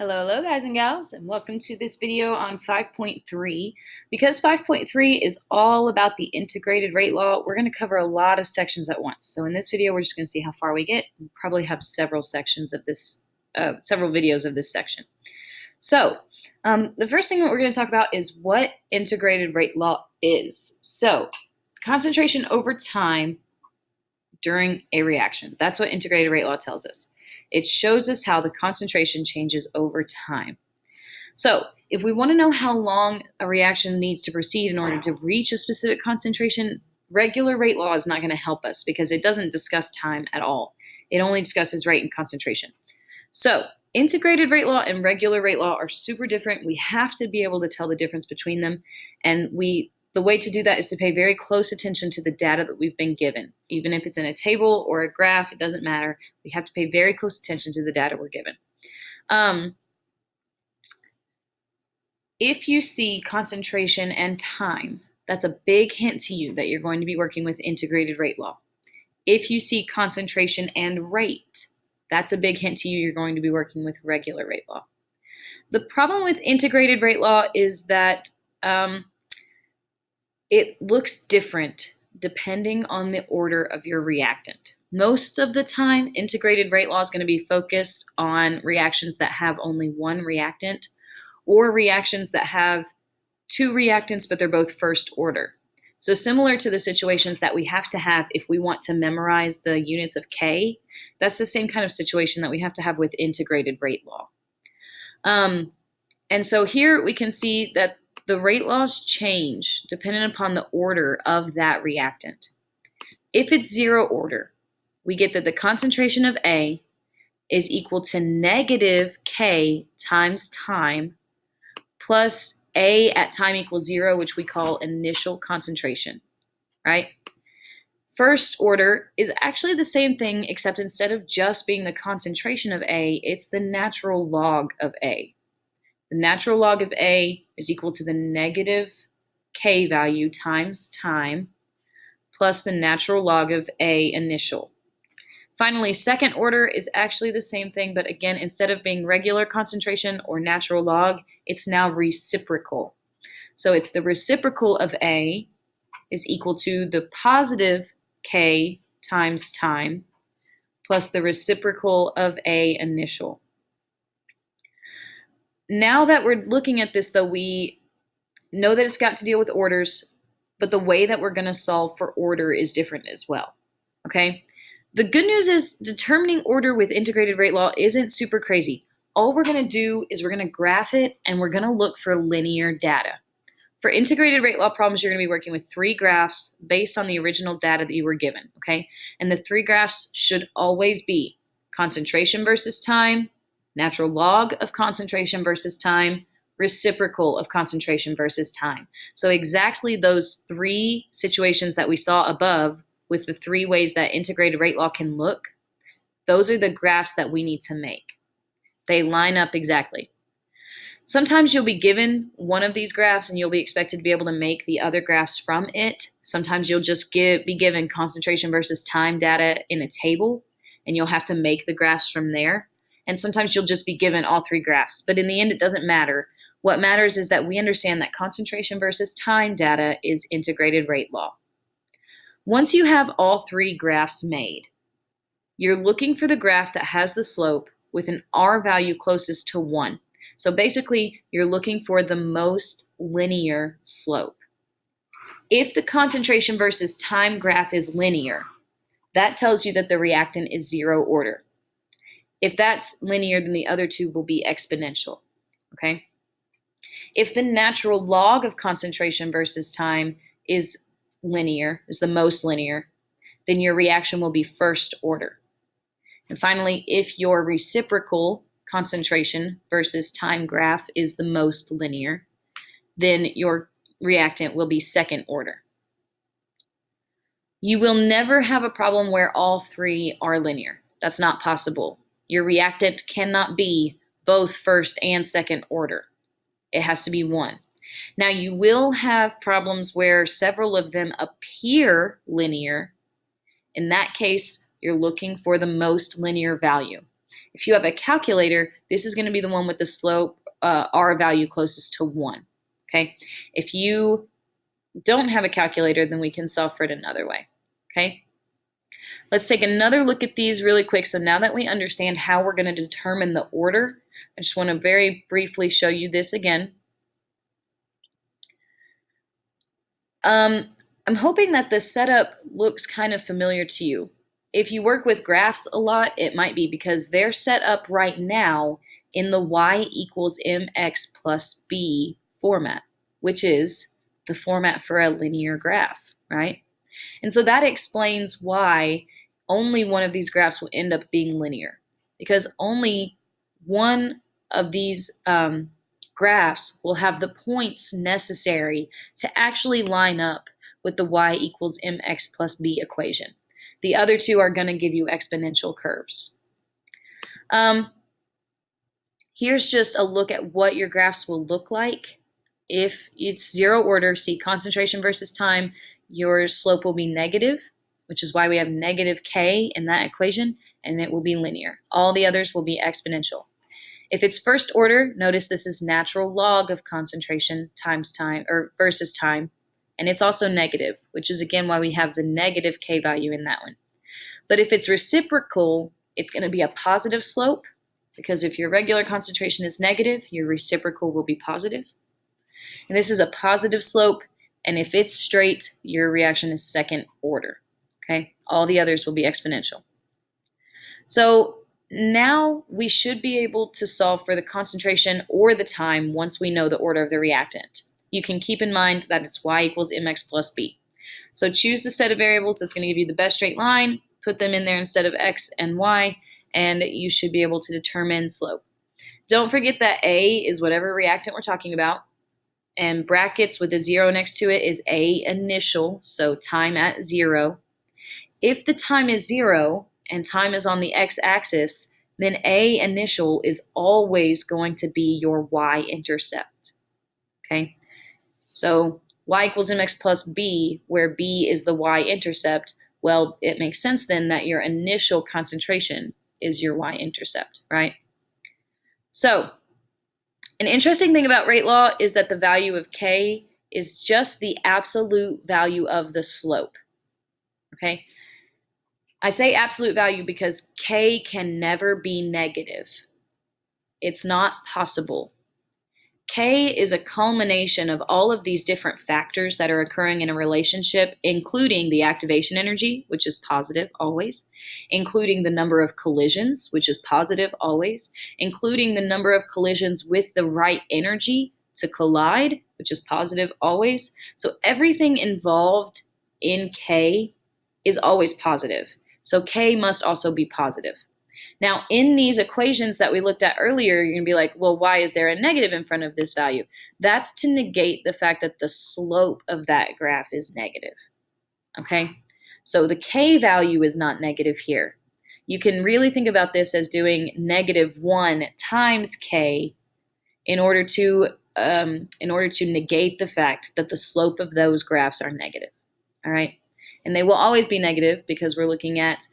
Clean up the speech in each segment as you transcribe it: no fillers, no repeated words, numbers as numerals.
Hello guys and gals, and welcome to this video on 5.3. Because 5.3 is all about the integrated rate law, we're going to cover a lot of sections at once. So in this video, we're just going to see how far we get. We'll probably have several sections of this, several videos of this section. So the first thing that we're going to talk about is what integrated rate law is. So concentration over time during a reaction. That's what integrated rate law tells us. It shows us how the concentration changes over time. So if we want to know how long a reaction needs to proceed in order to reach a specific concentration, regular rate law is not going to help us because it doesn't discuss time at all. It only discusses rate and concentration. So integrated rate law and regular rate law are super different. We have to be able to tell the difference between them, and the way to do that is to pay very close attention to the data that we've been given. Even if it's in a table or a graph, it doesn't matter. We have to pay very close attention to the data we're given. If you see concentration and time, that's a big hint to you that you're going to be working with integrated rate law. If you see concentration and rate, that's a big hint to you you're going to be working with regular rate law. The problem with integrated rate law is that it looks different depending on the order of your reactant. Most of the time, integrated rate law is going to be focused on reactions that have only one reactant, or reactions that have two reactants, but they're both first order. So similar to the situations that we have to have if we want to memorize the units of K, that's the same kind of situation that we have to have with integrated rate law. And so here we can see that the rate laws change depending upon the order of that reactant. If it's zero order, we get that the concentration of A is equal to negative K times time plus A at time equals 0, which we call initial concentration, right? First order is actually the same thing, except instead of just being the concentration of A, it's the natural log of A. The natural log of A is equal to the negative K value times time plus the natural log of A initial. Finally, second order is actually the same thing, but again, instead of being regular concentration or natural log, it's now reciprocal. So it's the reciprocal of A is equal to the positive K times time plus the reciprocal of A initial. Now that we're looking at this, though, we know that it's got to deal with orders, but the way that we're going to solve for order is different as well, okay? The good news is determining order with integrated rate law isn't super crazy. All we're going to do is we're going to graph it, and we're going to look for linear data. For integrated rate law problems, you're going to be working with 3 graphs based on the original data that you were given, okay? And the 3 graphs should always be concentration versus time, natural log of concentration versus time, reciprocal of concentration versus time. So exactly those 3 situations that we saw above with the 3 ways that integrated rate law can look, those are the graphs that we need to make. They line up exactly. Sometimes you'll be given one of these graphs and you'll be expected to be able to make the other graphs from it. Sometimes you'll just be given concentration versus time data in a table, and you'll have to make the graphs from there. And sometimes you'll just be given all 3 graphs. But in the end, it doesn't matter. What matters is that we understand that concentration versus time data is integrated rate law. Once you have all 3 graphs made, you're looking for the graph that has the slope with an R value closest to 1. So basically, you're looking for the most linear slope. If the concentration versus time graph is linear, that tells you that the reactant is 0 order. If that's linear, then the other 2 will be exponential, okay? If the natural log of concentration versus time is linear, is the most linear, then your reaction will be first order. And finally, if your reciprocal concentration versus time graph is the most linear, then your reactant will be second order. You will never have a problem where all 3 are linear. That's not possible. Your reactant cannot be both first and second order. It has to be one. Now, you will have problems where several of them appear linear. In that case, you're looking for the most linear value. If you have a calculator, this is going to be the one with the slope r value closest to 1. Okay. If you don't have a calculator, then we can solve for it another way. Okay. Let's take another look at these really quick. So now that we understand how we're going to determine the order, I just want to very briefly show you this again. I'm hoping that the setup looks kind of familiar to you. If you work with graphs a lot, it might be because they're set up right now in the y equals mx plus b format, which is the format for a linear graph, right? And so that explains why only one of these graphs will end up being linear, because only one of these graphs will have the points necessary to actually line up with the y equals mx plus b equation. The other two are going to give you exponential curves. Here's just a look at what your graphs will look like. If it's zero order, see concentration versus time, your slope will be negative, which is why we have negative k in that equation, and it will be linear. All the others will be exponential. If it's first order, notice this is natural log of concentration times time or versus time, and it's also negative, which is again why we have the negative k value in that one. But if it's reciprocal, it's going to be a positive slope, because if your regular concentration is negative, your reciprocal will be positive. And this is a positive slope, and if it's straight, your reaction is second order. Okay, all the others will be exponential. So now we should be able to solve for the concentration or the time once we know the order of the reactant. You can keep in mind that it's y equals mx plus b. So choose the set of variables that's going to give you the best straight line, put them in there instead of x and y, and you should be able to determine slope. Don't forget that A is whatever reactant we're talking about, and brackets with a 0 next to it is A initial, so time at 0. If the time is 0, and time is on the x-axis, then A initial is always going to be your y-intercept, okay? So y equals mx plus b, where b is the y-intercept, well, it makes sense then that your initial concentration is your y-intercept, right? So an interesting thing about rate law is that the value of k is just the absolute value of the slope, okay? I say absolute value because k can never be negative. It's not possible. K is a culmination of all of these different factors that are occurring in a relationship, including the activation energy, which is positive always, including the number of collisions, which is positive always, including the number of collisions with the right energy to collide, which is positive always. So everything involved in K is always positive. So K must also be positive. Now, in these equations that we looked at earlier, you're going to be like, well, why is there a negative in front of this value? That's to negate the fact that the slope of that graph is negative, okay? So the K value is not negative here. You can really think about this as doing -1 times K in order to negate the fact that the slope of those graphs are negative, all right? And they will always be negative because we're looking at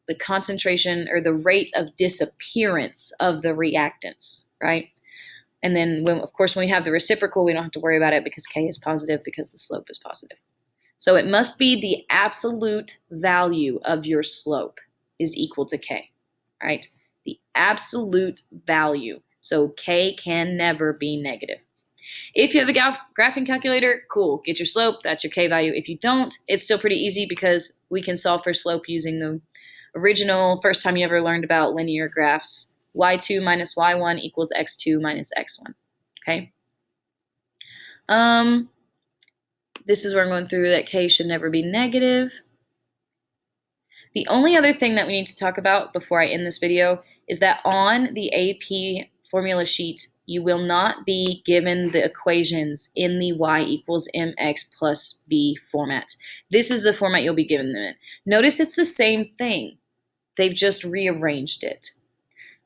the concentration or the rate of disappearance of the reactants, right? And then, of course, when we have the reciprocal, we don't have to worry about it because K is positive because the slope is positive. So it must be the absolute value of your slope is equal to K, right? The absolute value. So K can never be negative. If you have a graphing calculator, cool, get your slope, that's your K value. If you don't, it's still pretty easy because we can solve for slope using the original first time you ever learned about linear graphs, y2 minus y1 equals x2 minus x1, okay? This is where I'm going through that K should never be negative. The only other thing that we need to talk about before I end this video is that on the AP formula sheet, you will not be given the equations in the y equals mx plus b format. This is the format you'll be given them in. Notice it's the same thing. They've just rearranged it.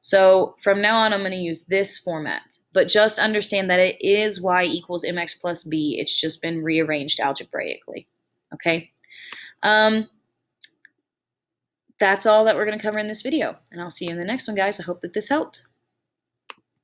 So from now on, I'm going to use this format, but just understand that it is y equals mx plus b. It's just been rearranged algebraically, okay? that's all that we're going to cover in this video, and I'll see you in the next one, guys. I hope that this helped.